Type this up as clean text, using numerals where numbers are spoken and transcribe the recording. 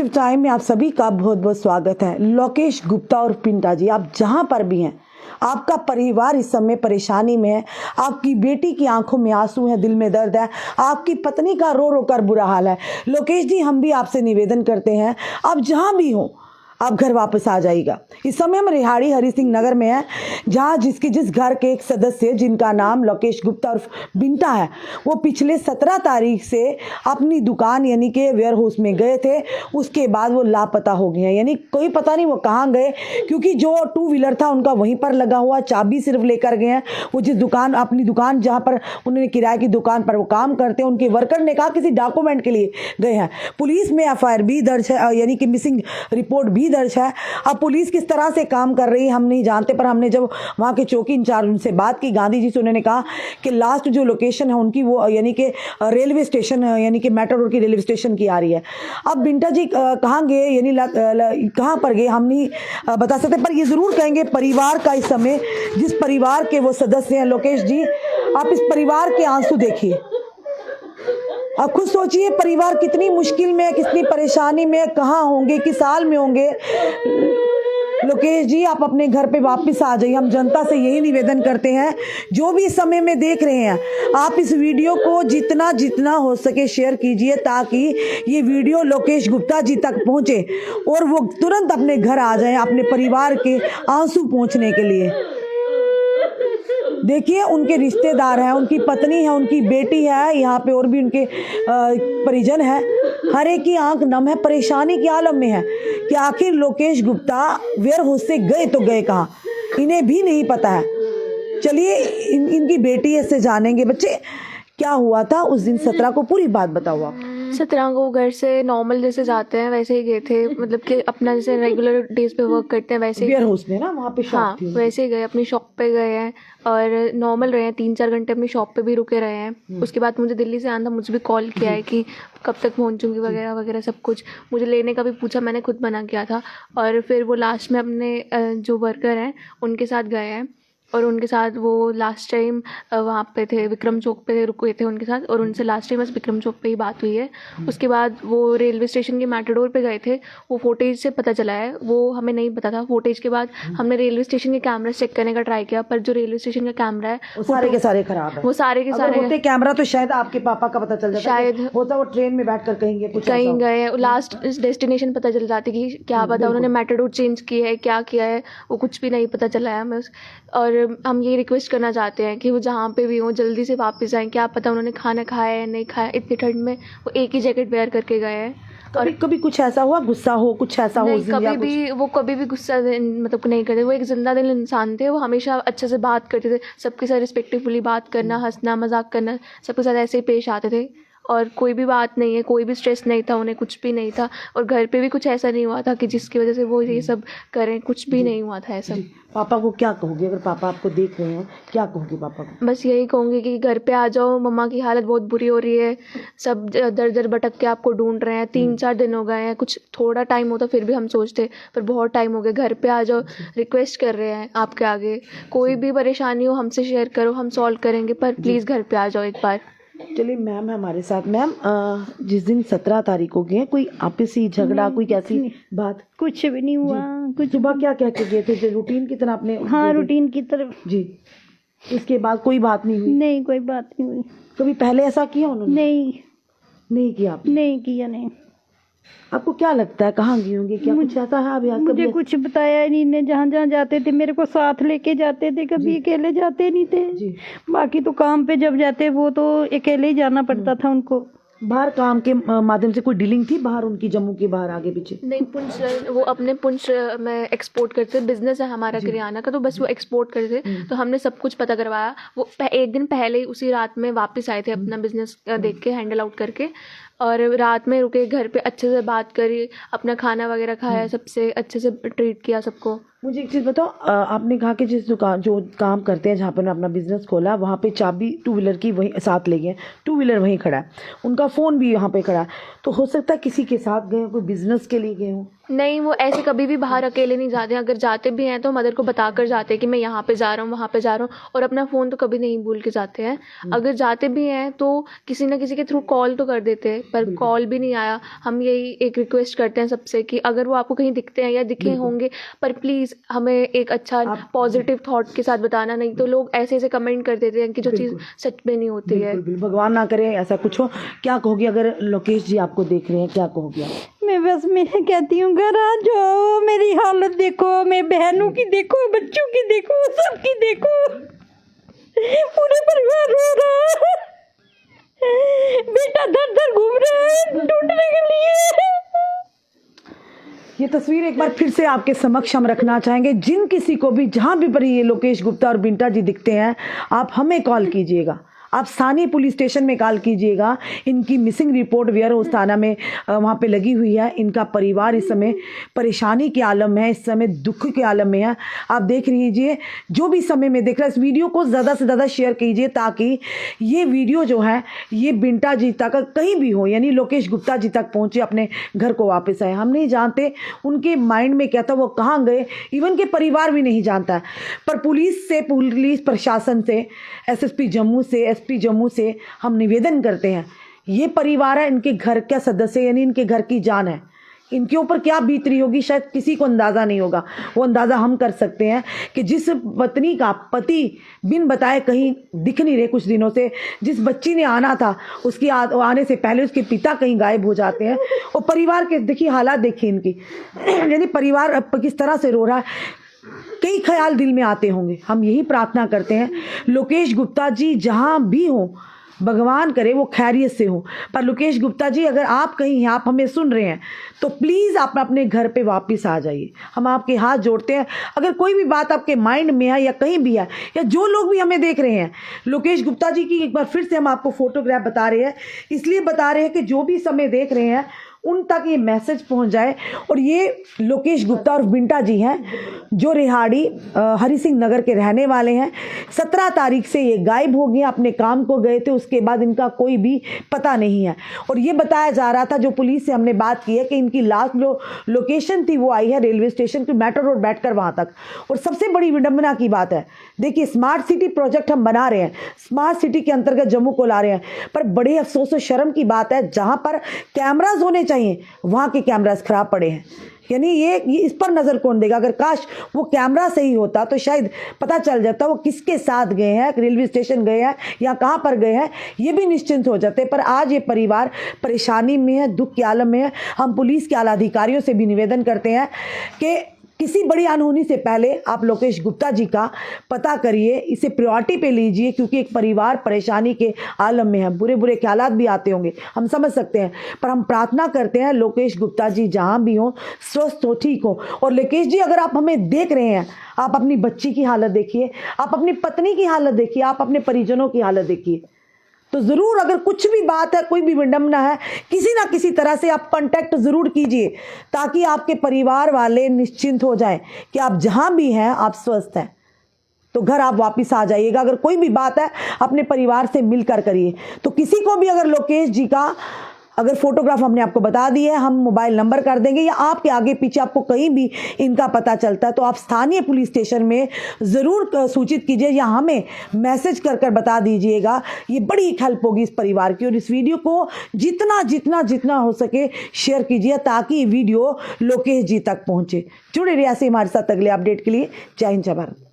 Positive time में आप सभी का बहुत बहुत स्वागत है। लोकेश गुप्ता और पिंटा जी, आप जहां पर भी हैं, आपका परिवार इस समय परेशानी में है। आपकी बेटी की आंखों में आंसू है, दिल में दर्द है, आपकी पत्नी का रो रो कर बुरा हाल है। लोकेश जी, हम भी आपसे निवेदन करते हैं, आप जहां भी हो आप घर वापस आ जाइएगा। इस समय हम रिहाड़ी हरि सिंह नगर में हैं, जहां जिस घर के एक सदस्य जिनका नाम लोकेश गुप्ता और बिंटा है, वो पिछले 17 तारीख से अपनी दुकान यानी कि वेयर हाउस में गए थे। उसके बाद वो लापता हो गए हैं, यानी कोई पता नहीं वो कहाँ गए, क्योंकि जो 2 व्हीलर था उनका वहीं पर लगा हुआ, चाबी सिर्फ लेकर गए हैं। वो जिस दुकान अपनी दुकान जहाँ पर उन्होंने किराए की दुकान पर वो काम करते हैं, उनके वर्कर ने कहा किसी डॉक्यूमेंट के लिए गए हैं। पुलिस में FIR भी दर्ज है, यानी कि मिसिंग रिपोर्ट भी दर्ज है। अब पुलिस किस तरह से काम कर रही है हम नहीं जानते, पर हमने जब वहां के चौकी इंचार्ज उनसे बात की, गांधी जी से, उन्होंने कहा कि लास्ट जो लोकेशन है उनकी वो यानी कि रेलवे स्टेशन यानी कि मेट्रो की रेलवे स्टेशन की आ रही है। अब बिंटा जी कहाँ गए यानी कहाँ पर गए हम नहीं बता सकते, पर ये जरूर कहेंगे परिवार का इस समय जिस परिवार के वो सदस्य हैं, लोकेश जी आप इस परिवार के आंसू देखिए। अब खुद सोचिए परिवार कितनी मुश्किल में, कितनी परेशानी में, कहाँ होंगे, किस हाल में होंगे। लोकेश जी आप अपने घर पे वापस आ जाइए। हम जनता से यही निवेदन करते हैं, जो भी इस समय में देख रहे हैं, आप इस वीडियो को जितना जितना हो सके शेयर कीजिए, ताकि ये वीडियो लोकेश गुप्ता जी तक पहुंचे और वो तुरंत अपने घर आ जाएं, अपने परिवार के आंसू पोंछने के लिए। देखिए उनके रिश्तेदार हैं, उनकी पत्नी है, उनकी बेटी है, यहाँ पे और भी उनके परिजन हैं। हर एक की आंख नम है, परेशानी के आलम में है कि आखिर लोकेश गुप्ता वेयर हाउस से गए तो गए कहाँ, इन्हें भी नहीं पता है। चलिए इनकी बेटी से जानेंगे। बच्चे क्या हुआ था उस दिन 17 को, पूरी बात बताओ आप। 17 को घर से नॉर्मल जैसे जाते हैं वैसे ही गए थे, मतलब कि अपना जैसे रेगुलर डेज पे वर्क करते हैं वैसे ही। वेयर हाउस में ना, वहाँ पे शॉप हाँ थी। वैसे ही गए, अपनी शॉप पे गए हैं और नॉर्मल रहे हैं। 3-4 घंटे अपनी शॉप पे भी रुके रहे हैं। उसके बाद मुझे दिल्ली से आना था, मुझे भी कॉल किया है कि कब तक पहुँचूंगी वगैरह वगैरह सब कुछ। मुझे लेने का भी पूछा, मैंने खुद मना किया था। और फिर वो लास्ट में अपने जो वर्कर हैं उनके साथ गए हैं और उनके साथ वो लास्ट टाइम वहाँ पे थे, विक्रम चौक पे रुके थे उनके साथ, और उनसे लास्ट टाइम बस विक्रम चौक पे ही बात हुई है। उसके बाद वो रेलवे स्टेशन के मैटाडोर पे गए थे। वो फुटेज से पता चला है, वो हमें नहीं पता था। फुटेज के बाद हमने रेलवे स्टेशन के कैमरा चेक करने का ट्राई किया, पर जो रेलवे स्टेशन का कैमरा है वो सारे के सारे खराब है। वो सारे के सारे होते कैमरा तो शायद आपके पापा का पता चल जाता, शायद होता वो ट्रेन में बैठकर कहीं कुछ कहीं गए, लास्ट डेस्टिनेशन पता चल जाती कि क्या पता उन्होंने मैटाडोर चेंज की है, क्या किया है, वो कुछ भी नहीं पता चला है हमें। और हम ये रिक्वेस्ट करना चाहते हैं कि वो जहाँ पे भी हो जल्दी से वापस आएँ। क्या पता उन्होंने खाना खाया है नहीं खाया, इतनी ठंड में वो एक ही जैकेट वेयर करके गए हैं। और कभी कुछ ऐसा हुआ, गुस्सा हो, कुछ ऐसा हो? कभी भी गुस्सा मतलब नहीं करते। वो एक जिंदा दिल इंसान थे, वो हमेशा अच्छे से बात करते थे, सबके साथ रिस्पेक्टफुली बात करना, हंसना मजाक करना, सबके साथ ऐसे ही पेश आते थे। और कोई भी बात नहीं है, कोई भी स्ट्रेस नहीं था उन्हें, कुछ भी नहीं था। और घर पे भी कुछ ऐसा नहीं हुआ था कि जिसकी वजह से वो ये सब करें, कुछ भी नहीं हुआ था ऐसा। पापा को क्या कहोगे, अगर पापा आपको देख रहे हैं क्या कहोगे पापा को? बस यही कहूँगी कि घर पे आ जाओ, मम्मा की हालत बहुत बुरी हो रही है, सब दर दर भटक के आपको ढूंढ रहे हैं। 3-4 दिन हो गए हैं, कुछ थोड़ा टाइम होता फिर भी हम सोचते, पर बहुत टाइम हो गया। घर पे आ जाओ, रिक्वेस्ट कर रहे हैं आपके आगे। कोई भी परेशानी हो हमसे शेयर करो, हम सॉल्व करेंगे, पर प्लीज़ घर पे आ जाओ एक बार। चलिए मैम हमारे साथ। मैम जिस दिन 17 तारीख को गए, कोई आपसी झगड़ा, कोई कैसी बात? कुछ भी नहीं हुआ। कुछ सुबह क्या कह के गए थे, रूटीन की तरह आपने? हाँ रूटीन की तरफ जी। इसके बाद कोई बात नहीं हुई? नहीं, कोई बात नहीं हुई। कभी पहले ऐसा किया उन्होंने? नहीं किया आपने? नहीं किया। नहीं। आपको क्या लगता है कहाँ गए होंगे, क्या कुछ ऐसा है अभी? मुझे कुछ बताया ही नहीं। ने जहाँ जहाँ जाते थे मेरे को साथ लेके जाते थे, कभी अकेले जाते नहीं थे जी। बाकी बाकी तो काम पे जब जाते वो तो अकेले ही जाना पड़ता था उनको। बाहर काम के माध्यम से कोई डीलिंग थी बाहर उनकी, जम्मू के बाहर आगे पीछे? नहीं, पुंछ वो अपने पुंछ में एक्सपोर्ट करते, बिजनेस है हमारा किराना का, तो बस वो एक्सपोर्ट करते। तो हमने सब कुछ पता करवाया। वो एक दिन पहले ही उसी रात में वापस आए थे अपना बिजनेस देख के, हैंडल आउट करके, और रात में रुके, घर पे अच्छे से बात करी, अपना खाना वगैरह खाया, सबसे अच्छे से ट्रीट किया सबको। मुझे एक चीज़ बताओ, आपने कहा कि जिस दुकान जो काम करते हैं, जहाँ पर अपना बिजनेस खोला, वहाँ पे चाबी 2 व्हीलर की वहीं साथ ले गए, 2 व्हीलर वहीं खड़ा है, उनका फ़ोन भी यहाँ पे खड़ा है, तो हो सकता है किसी के साथ गए, कोई बिजनेस के लिए गए हों? नहीं, वो ऐसे कभी भी बाहर अकेले नहीं जाते हैं। अगर जाते भी हैं तो मदर को बता कर जाते हैं कि मैं यहाँ पे जा रहा हूँ, वहाँ पे जा रहा हूँ, और अपना फ़ोन तो कभी नहीं भूल के जाते हैं। अगर जाते भी हैं तो किसी न किसी के थ्रू कॉल तो कर देते हैं पर कॉल भी नहीं आया। हम यही एक रिक्वेस्ट करते हैं सबसे कि अगर वो आपको कहीं दिखते हैं या दिखे होंगे, पर प्लीज़ हमें एक अच्छा पॉजिटिव थॉट के साथ बताना, नहीं तो लोग ऐसे ऐसे कमेंट कर देते हैं कि जो चीज़ सच में नहीं होती है। बिल्कुल, भगवान ना करे ऐसा कुछ हो। क्या कहोगी अगर लोकेश जी आपको देख रहे हैं, क्या कहोगी आप? मैं बस मैं कहती हूँ घर आ जाओ, मेरी हालत देखो, मेरी बहनों की देखो, बच्चों की देखो, सबकी देखो, पूरे परिवार रो रहा है, बेटा दर दर घूम रहे हैं ढूंढने के लिए। ये तस्वीर एक बार फिर से आपके समक्ष हम रखना चाहेंगे। जिन किसी को भी जहाँ भी पर ये लोकेश गुप्ता और बिंटा जी दिखते हैं, आप हमें कॉल कीजिएगा, आप स्थानीय पुलिस स्टेशन में कॉल कीजिएगा। इनकी मिसिंग रिपोर्ट वेयर हाउस थाना में वहाँ पे लगी हुई है। इनका परिवार इस समय परेशानी के आलम में है, इस समय दुख के आलम में है। आप देख लीजिए, जो भी समय में देख रहा है, इस वीडियो को ज़्यादा से ज़्यादा शेयर कीजिए ताकि ये वीडियो जो है ये बिंटा जी तक कहीं भी हो, यानी लोकेश गुप्ता जी तक पहुँचे, अपने घर को वापस आए। हम नहीं जानते उनके माइंड में क्या था, वो कहाँ गए, इवन के परिवार भी नहीं जानता है। पर पुलिस प्रशासन से, एसएसपी जम्मू से, एसपी जम्मू से हम निवेदन करते हैं, ये परिवार है, इनके घर का सदस्य, यानी इनके घर की जान है। इनके ऊपर क्या बीत रही होगी शायद किसी को अंदाज़ा नहीं होगा। वो अंदाज़ा हम कर सकते हैं कि जिस पत्नी का पति बिन बताए कहीं दिख नहीं रहे कुछ दिनों से, जिस बच्ची ने आना था उसकी आने से पहले उसके पिता कहीं गायब हो जाते हैं, और परिवार के देखिए हालात देखिए इनकी, यानी परिवार किस तरह से रो रहा है। कई ख्याल दिल में आते होंगे। हम यही प्रार्थना करते हैं लोकेश गुप्ता जी जहाँ भी हो, भगवान करे वो खैरियत से हो। पर लोकेश गुप्ता जी अगर आप कहीं हैं, आप हमें सुन रहे हैं, तो प्लीज़ आप अपने घर पे वापस आ जाइए। हम आपके हाथ जोड़ते हैं। अगर कोई भी बात आपके माइंड में है या कहीं भी है, या जो लोग भी हमें देख रहे हैं, लोकेश गुप्ता जी की एक बार फिर से हम आपको फोटोग्राफ बता रहे हैं, इसलिए बता रहे हैं कि जो भी समय देख रहे हैं उन तक ये मैसेज पहुंच जाए। और ये लोकेश गुप्ता और बिंटा जी हैं जो रिहाड़ी हरि सिंह नगर के रहने वाले हैं। 17 तारीख से ये गायब हो गए, अपने काम को गए थे, उसके बाद इनका कोई भी पता नहीं है। और ये बताया जा रहा था, जो पुलिस से हमने बात की है, कि इनकी लास्ट जो लोकेशन थी वो आई है रेलवे स्टेशन की मेट्रो रोड बैठकर वहाँ तक। और सबसे बड़ी विडंबना की बात है, देखिए स्मार्ट सिटी प्रोजेक्ट हम बना रहे हैं, स्मार्ट सिटी के अंतर्गत जम्मू को ला रहे हैं, पर बड़े अफसोस और शर्म की बात है, जहाँ पर कैमराज होने चाहिए वहां के कैमरास खराब पड़े हैं। यानी ये इस पर नजर कौन देगा? अगर काश वो कैमरा सही होता तो शायद पता चल जाता वो किसके साथ गए हैं, रेलवे स्टेशन गए हैं या कहां पर गए हैं, ये भी निश्चिंत हो जाते। पर आज ये परिवार परेशानी में है, दुख के आलम में है। हम पुलिस के आला अधिकारियों से भी निवेदन करते हैं कि किसी बड़ी अनहोनी से पहले आप लोकेश गुप्ता जी का पता करिए, इसे प्रायोरिटी पे लीजिए, क्योंकि एक परिवार परेशानी के आलम में है। बुरे बुरे ख्यालात भी आते होंगे, हम समझ सकते हैं, पर हम प्रार्थना करते हैं लोकेश गुप्ता जी जहां भी हो, स्वस्थ हो, ठीक हो। और लोकेश जी अगर आप हमें देख रहे हैं, आप अपनी बच्ची की हालत देखिए, आप अपनी पत्नी की हालत देखिए, आप अपने परिजनों की हालत देखिए। तो ज़रूर अगर कुछ भी बात है, कोई भी विडंबना है, किसी ना किसी तरह से आप कांटेक्ट ज़रूर कीजिए, ताकि आपके परिवार वाले निश्चिंत हो जाएं कि आप जहां भी हैं आप स्वस्थ हैं। तो घर आप वापस आ जाइएगा। अगर कोई भी बात है अपने परिवार से मिलकर करिए। तो किसी को भी अगर लोकेश जी का अगर फोटोग्राफ हमने आपको बता दी है, हम मोबाइल नंबर कर देंगे, या आपके आगे पीछे आपको कहीं भी इनका पता चलता है, तो आप स्थानीय पुलिस स्टेशन में ज़रूर सूचित कीजिए या हमें मैसेज कर कर बता दीजिएगा। ये बड़ी हेल्प होगी इस परिवार की। और इस वीडियो को जितना जितना जितना हो सके शेयर कीजिए, ताकि ये वीडियो लोकेश जी तक पहुँचे। जुड़े रहिए ऐसे हमारे साथ अगले अपडेट के लिए। जय हिंद, जय भारत।